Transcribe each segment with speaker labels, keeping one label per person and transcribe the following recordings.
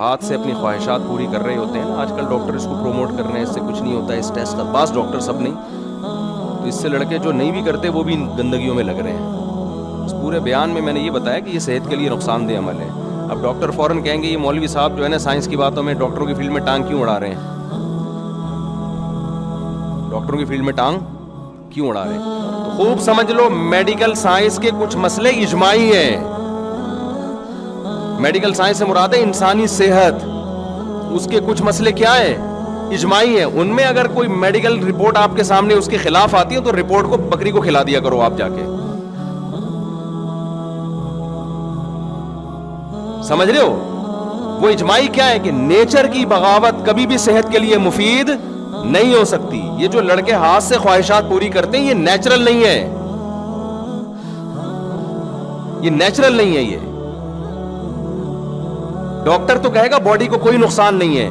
Speaker 1: ہاتھ سے اپنی خواہشات پوری کر رہے ہوتے ہیں نا. آج کل ڈاکٹر اس کو پروموٹ کر رہے ہیں, اس سے کچھ نہیں ہوتا ہے, اس ٹیسٹ کا. بعض ڈاکٹر سب نہیں, تو اس سے لڑکے جو نہیں بھی کرتے وہ بھی گندگیوں میں لگ رہے ہیں. اس پورے بیان میں نے یہ بتایا کہ یہ صحت کے لیے نقصان دہ عمل ہے. اب ڈاکٹر فوراً کہیں گے یہ مولوی صاحب جو ہے نا سائنس کی باتوں میں ڈاکٹروں کی فیلڈ میں ٹانگ کیوں اڑا رہے ہیں, ڈاکٹروں کی فیلڈ میں ٹانگ کیوں اڑا رہے ہیں. تو خوب سمجھ لو, میڈیکل سائنس کے کچھ مسئلے اجماعی ہیں. میڈیکل سائنس سے مراد ہے انسانی صحت, اس کے کچھ مسئلے کیا ہیں, اجماعی ہیں. ان میں اگر کوئی میڈیکل رپورٹ آپ کے سامنے اس کے خلاف آتی ہے تو رپورٹ کو بکری کو کھلا دیا کرو آپ جا کے. سمجھ رہے ہو, وہ اجماعی کیا ہے کہ نیچر کی بغاوت کبھی بھی صحت کے لیے مفید نہیں ہو سکتی. یہ جو لڑکے ہاتھ سے خواہشات پوری کرتے ہیں یہ نیچرل نہیں ہے, یہ نیچرل نہیں ہے. یہ ڈاکٹر تو کہے گا باڈی کو کوئی نقصان نہیں ہے.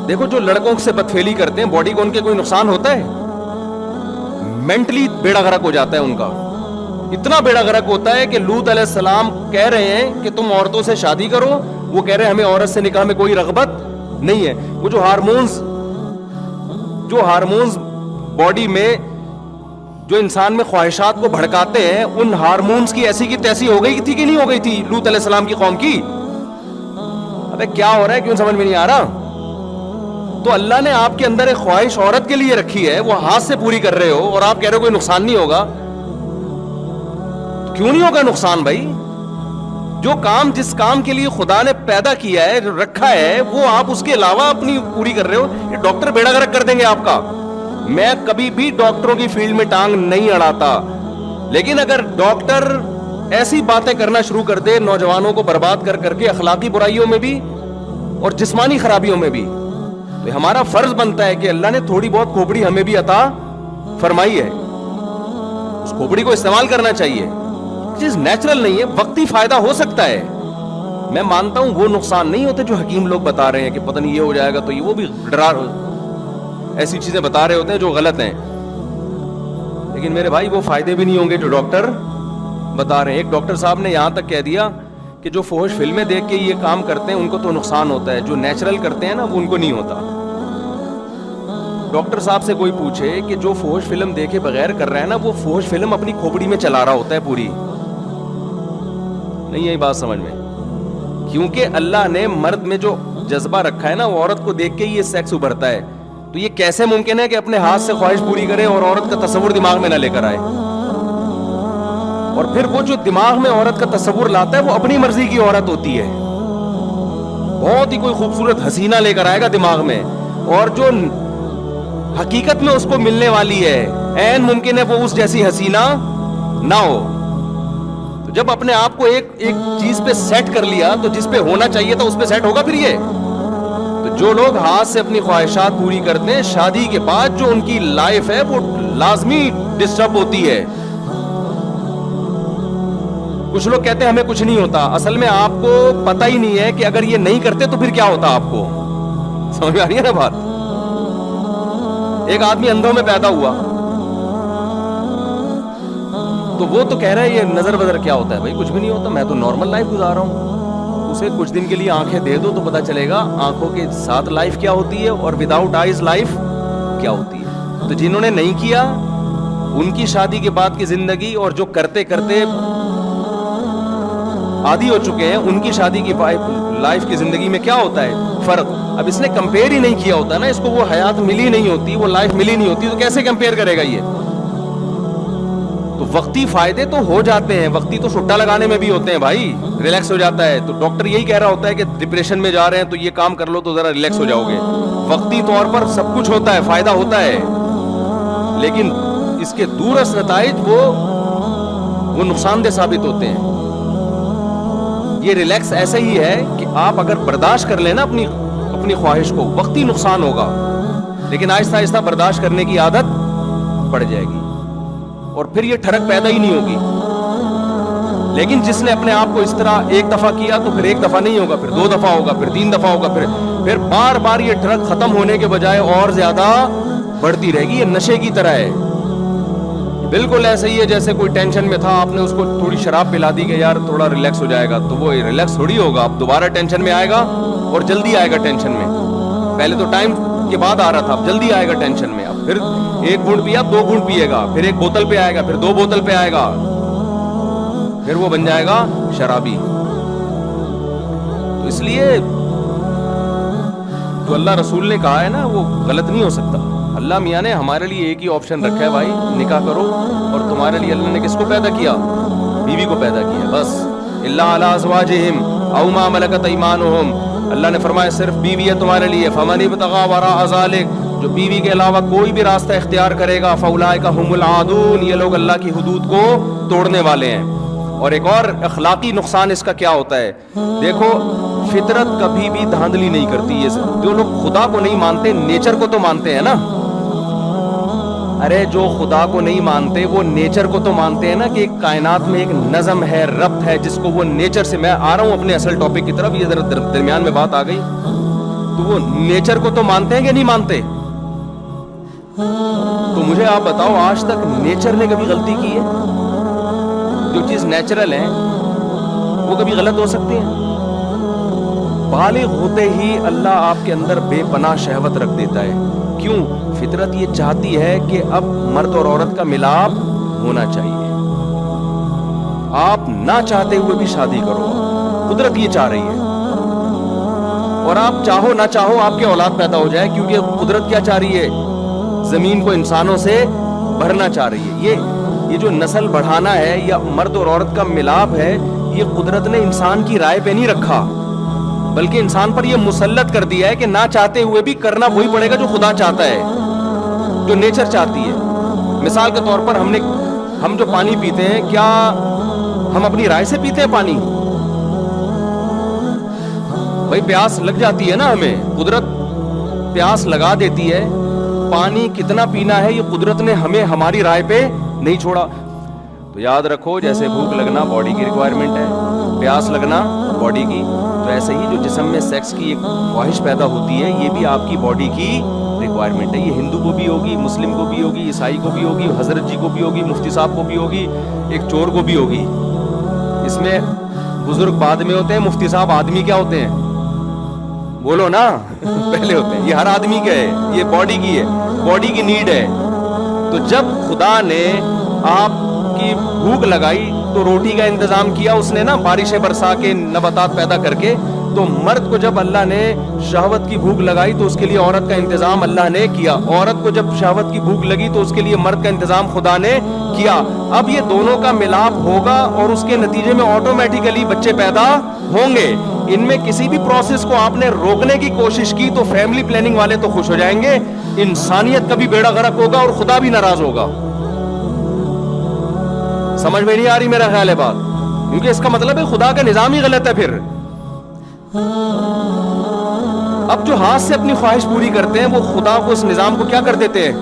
Speaker 1: دیکھو جو لڑکوں سے بدفعلی کرتے ہیں باڈی کو ان کے کوئی نقصان ہوتا ہے؟ مینٹلی بیڑا غرق ہو جاتا ہے ان کا. اتنا بیڑا غرق ہوتا ہے کہ لوط علیہ السلام کہہ رہے ہیں کہ تم عورتوں سے شادی کرو, وہ کہہ رہے ہیں ہمیں عورت سے نکاح میں کوئی رغبت نہیں ہے. وہ جو ہارمونز باڈی میں جو انسان میں خواہشات کو بھڑکاتے ہیں, ان ہارمونز کی ایسی کی تیسی ہو گئی تھی کہ نہیں ہو گئی تھی لوط علیہ السلام کی قوم کی؟ ابے کیا ہو رہا ہے, کیوں سمجھ میں نہیں آ رہا؟ تو اللہ نے آپ کے اندر ایک خواہش عورت کے لیے رکھی ہے, وہ ہاتھ سے پوری کر رہے ہو اور آپ کہہ رہے ہو کوئی نقصان نہیں ہوگا. کیوں نہیں ہوگا نقصان بھائی؟ جو کام جس کام کے لیے خدا نے پیدا کیا ہے رکھا ہے وہ آپ اس کے علاوہ اپنی پوری کر رہے ہو. یہ ڈاکٹر بیڑا غرق کر دیں گے آپ کا. میں کبھی بھی ڈاکٹروں کی فیلڈ میں ٹانگ نہیں اڑاتا, لیکن اگر ڈاکٹر ایسی باتیں کرنا شروع کر دے نوجوانوں کو برباد کر کر کے اخلاقی برائیوں میں بھی اور جسمانی خرابیوں میں بھی, تو ہمارا فرض بنتا ہے کہ اللہ نے تھوڑی بہت کھوپڑی ہمیں بھی عطا فرمائی ہے, اس کھوپڑی کو استعمال کرنا چاہیے. چیز نیچرل نہیں ہے, وقتی فائدہ ہو سکتا ہے, میں مانتا ہوں. وہ نقصان نہیں ہوتے جو حکیم لوگ بتا رہے ہیں کہ پتہ نہیں یہ ہو جائے گا, تو یہ وہ بھی ڈرا ایسی چیزیں بتا رہے ہوتے ہیں جو غلط ہیں. لیکن میرے بھائی وہ فائدے بھی نہیں ہوں گے جو ڈاکٹر بتا رہے ہیں. ایک ڈاکٹر صاحب نے یہاں تک کہہ دیا کہ جو فحش فلمیں دیکھ کے یہ کام کرتے ہیں ان کو تو نقصان ہوتا ہے, جو نیچرل کرتے ہیں نا وہ ان کو نہیں ہوتا. ڈاکٹر صاحب سے کوئی پوچھے کہ جو فحش فلم دیکھے بغیر کر رہا ہے نا, وہ فحش فلم اپنی کھوپڑی میں چلا رہا ہوتا ہے پوری. نہیں یہی بات سمجھ میں, کیونکہ اللہ نے مرد میں جو جذبہ رکھا ہے نا وہ عورت کو دیکھ کے یہ سیکس ابھرتا ہے. تو یہ کیسے ممکن ہے کہ اپنے ہاتھ سے خواہش پوری کرے اور عورت کا تصور دماغ میں نہ لے کر آئے؟ اور پھر وہ جو دماغ میں عورت کا تصور لاتا ہے وہ اپنی مرضی کی عورت ہوتی ہے, بہت ہی کوئی خوبصورت حسینہ لے کر آئے گا دماغ میں, اور جو حقیقت میں اس کو ملنے والی ہے عین ممکن ہے وہ اس جیسی حسینہ نہ ہو. تو جب اپنے آپ کو ایک چیز پہ سیٹ کر لیا تو جس پہ ہونا چاہیے تھا اس پہ سیٹ ہوگا. پھر یہ تو جو لوگ ہاتھ سے اپنی خواہشات پوری کرتے ہیں شادی کے بعد جو ان کی لائف ہے وہ لازمی ڈسٹرب ہوتی ہے. کچھ لوگ کہتے ہیں ہمیں کچھ نہیں ہوتا, اصل میں آپ کو پتہ ہی نہیں ہے کہ اگر یہ نہیں کرتے تو پھر کیا ہوتا آپ کو. سمجھ میں آ رہی ہے نا بات؟ ایک آدمی اندھوں میں پیدا ہوا تو وہ تو کہہ رہا ہے یہ نظر بدر کیا ہوتا ہے. بھائی کچھ بھی نہیں ہوتا, میں تو نارمل لائف گزار رہا ہوں. اسے کچھ دن کے لیے آنکھیں دے دو تو پتا چلے گا آنکھوں کے ساتھ لائف کیا ہوتی ہے اور وداؤٹ آئیز لائف کیا ہوتی ہے. تو جنہوں نے نہیں کیا ان کی شادی کے بعد کی زندگی اور جو کرتے کرتے عادی ہو چکے ہیں ان کی شادی کی لائف کی زندگی میں کیا ہوتا ہے فرق. اب اس نے کمپیئر ہی نہیں کیا ہوتا نا, اس کو وہ حیات ملی نہیں ہوتی, وہ لائف ملی نہیں ہوتی, تو کیسے کمپیئر کرے گا یہ؟ تو وقتی فائدے تو ہو جاتے ہیں, وقتی تو چھٹا لگانے میں بھی ہوتے ہیں بھائی, ریلیکس ہو جاتا ہے. تو ڈاکٹر یہی کہہ رہا ہوتا ہے کہ ڈپریشن میں جا رہے ہیں تو یہ کام کر لو تو ذرا ریلیکس ہو جاؤ گے. وقتی طور پر سب کچھ ہوتا ہے, فائدہ ہوتا ہے, لیکن اس کے دورس نتائج وہ نقصان دہ ثابت ہوتے ہیں. یہ ریلیکس ایسا ہی ہے کہ آپ اگر برداشت کر لینا اپنی خواہش کو, وقتی نقصان ہوگا لیکن آہستہ آہستہ برداشت کرنے کی عادت پڑ جائے گی اور پھر یہ ٹھڑک پیدا ہی نہیں ہوگی. لیکن جس نے اپنے آپ کو اس طرح ایک دفعہ کیا تو پھر ایک دفعہ نہیں ہوگا, پھر 2 دفعہ ہوگا, پھر 3 دفعہ ہوگا, پھر بار بار یہ ٹھڑک ختم ہونے کے بجائے اور زیادہ بڑھتی رہے گی. یہ نشے کی طرح ہے, بالکل ایسے ہی ہے جیسے کوئی ٹینشن میں تھا, آپ نے اس کو تھوڑی شراب پلا دی کہ یار تھوڑا ریلیکس ہو جائے گا, تو وہ ریلیکس تھوڑی ہوگا, اب دوبارہ ٹینشن میں آئے گا اور جلدی آئے گا ٹینشن میں. پہلے تو ٹائم کے بعد آ رہا تھا, اب جلدی آئے گا ٹینشن میں. اب پھر ایک گھونٹ پیا, 2 گھونٹ پیے گا, پھر 1 بوتل پہ آئے گا, پھر 2 بوتل پہ آئے گا, پھر وہ بن جائے گا شرابی. تو اس لیے جو اللہ رسول نے کہا ہے نا وہ غلط نہیں ہو سکتا. اللہ میاں نے ہمارے لیے ایک ہی آپشن رکھا ہے بھائی, نکاح کرو. اور تمہارے لیے اللہ نے کس کو پیدا کیا؟ بیوی کو پیدا کیا بس. الا علی ازواجہم او ما ملکت ایمانہم, اللہ نے فرمایا صرف بیوی ہے تمہارے لیے. فمن ابتغى وراء ذلک, جو بیوی کے علاوہ کوئی بھی راستہ اختیار کرے گا, فاولئک هم العادون, یہ لوگ اللہ کی حدود کو توڑنے والے ہیں. اور ایک اور اخلاقی نقصان اس کا کیا ہوتا ہے, دیکھو فطرت کبھی بھی دھاندلی نہیں کرتی. یہ جو لوگ خدا کو نہیں مانتے نیچر کو تو مانتے ہیں نا. ارے جو خدا کو نہیں مانتے وہ نیچر کو تو مانتے ہیں نا, کہ ایک کائنات میں ایک نظم ہے, ربط ہے, جس کو وہ نیچر سے. میں آ رہا ہوں اپنے اصل ٹاپک کی طرف, یہ ذرا درمیان میں بات آ گئی. تو وہ نیچر کو تو مانتے ہیں کہ نہیں مانتے؟ تو مجھے آپ بتاؤ آج تک نیچر نے کبھی غلطی کی ہے؟ جو چیز نیچرل ہے وہ کبھی غلط ہو سکتی ہے؟ بالغ ہوتے ہی اللہ آپ کے اندر بے پناہ شہوت رکھ دیتا ہے. کیوں؟ فطرت یہ چاہتی ہے کہ اب مرد اور عورت کا ملاپ ہونا چاہیے. آپ نہ چاہتے ہوئے بھی شادی کرو, قدرت یہ چاہ رہی ہے. اور آپ چاہو نہ چاہو آپ کے اولاد پیدا ہو جائے, کیونکہ قدرت کیا چاہ رہی ہے؟ زمین کو انسانوں سے بھرنا چاہ رہی ہے. یہ جو نسل بڑھانا ہے یا مرد اور عورت کا ملاپ ہے, یہ قدرت نے انسان کی رائے پہ نہیں رکھا, بلکہ انسان پر یہ مسلط کر دیا ہے کہ نہ چاہتے ہوئے بھی کرنا وہی پڑے گا جو خدا چاہتا ہے, جو نیچر چاہتی ہے. مثال کے طور پر ہم جو پانی پیتے ہیں, کیا ہم اپنی رائے سے پیتے ہیں پانی؟ بھائی پیاس لگ جاتی ہے نا ہمیں, قدرت پیاس لگا دیتی ہے. پانی کتنا پینا ہے یہ قدرت نے ہمیں ہماری رائے پہ نہیں چھوڑا. تو یاد رکھو, جیسے بھوک لگنا باڈی کی ریکوائرمنٹ ہے, پیاس لگنا باڈی کی, تو ایسے ہی جو جسم میں سیکس کی ایک خواہش پیدا ہوتی ہے, یہ بھی آپ کی باڈی کی ریکوائرمنٹ ہے. یہ ہندو کو بھی ہوگی, مسلم کو بھی ہوگی, عیسائی کو بھی ہوگی, حضرت جی کو بھی ہوگی, مفتی صاحب کو بھی ہوگی, ایک چور کو بھی ہوگی. اس میں بزرگ بعد میں ہوتے ہیں, مفتی صاحب آدمی کیا ہوتے ہیں؟ بولو نا پہلے ہوتے ہیں. یہ ہر آدمی کا ہے, یہ باڈی کی ہے, باڈی کی نیڈ ہے. تو جب خدا نے آپ کی بھوک لگائی تو روٹی کا انتظام کیا اس نے نا, بارشیں برسا کے, نباتات پیدا کر کے. تو مرد کو جب اللہ نے شہوت کی بھوک لگائی تو اس کے لیے عورت کا انتظام اللہ نے کیا. عورت کو جب شہوت کی بھوک لگی تو اس کے لیے مرد کا انتظام خدا نے کیا. اب یہ دونوں کا ملاپ ہوگا اور اس کے نتیجے میں آٹومیٹیکلی بچے پیدا ہوں گے. ان میں کسی بھی پروسیس کو آپ نے روکنے کی کوشش کی تو فیملی پلاننگ والے تو خوش ہو جائیں گے, انسانیت کا بھی بیڑا غرق ہوگا اور خدا بھی ناراض ہوگا. سمجھ میں نہیں آ رہی میرا خیال ہے بات, کیونکہ اس کا مطلب ہے خدا کا نظام ہی غلط ہے. پھر اب جو ہاتھ سے اپنی خواہش پوری کرتے ہیں وہ خدا کو, اس نظام کو کیا کر دیتے ہیں؟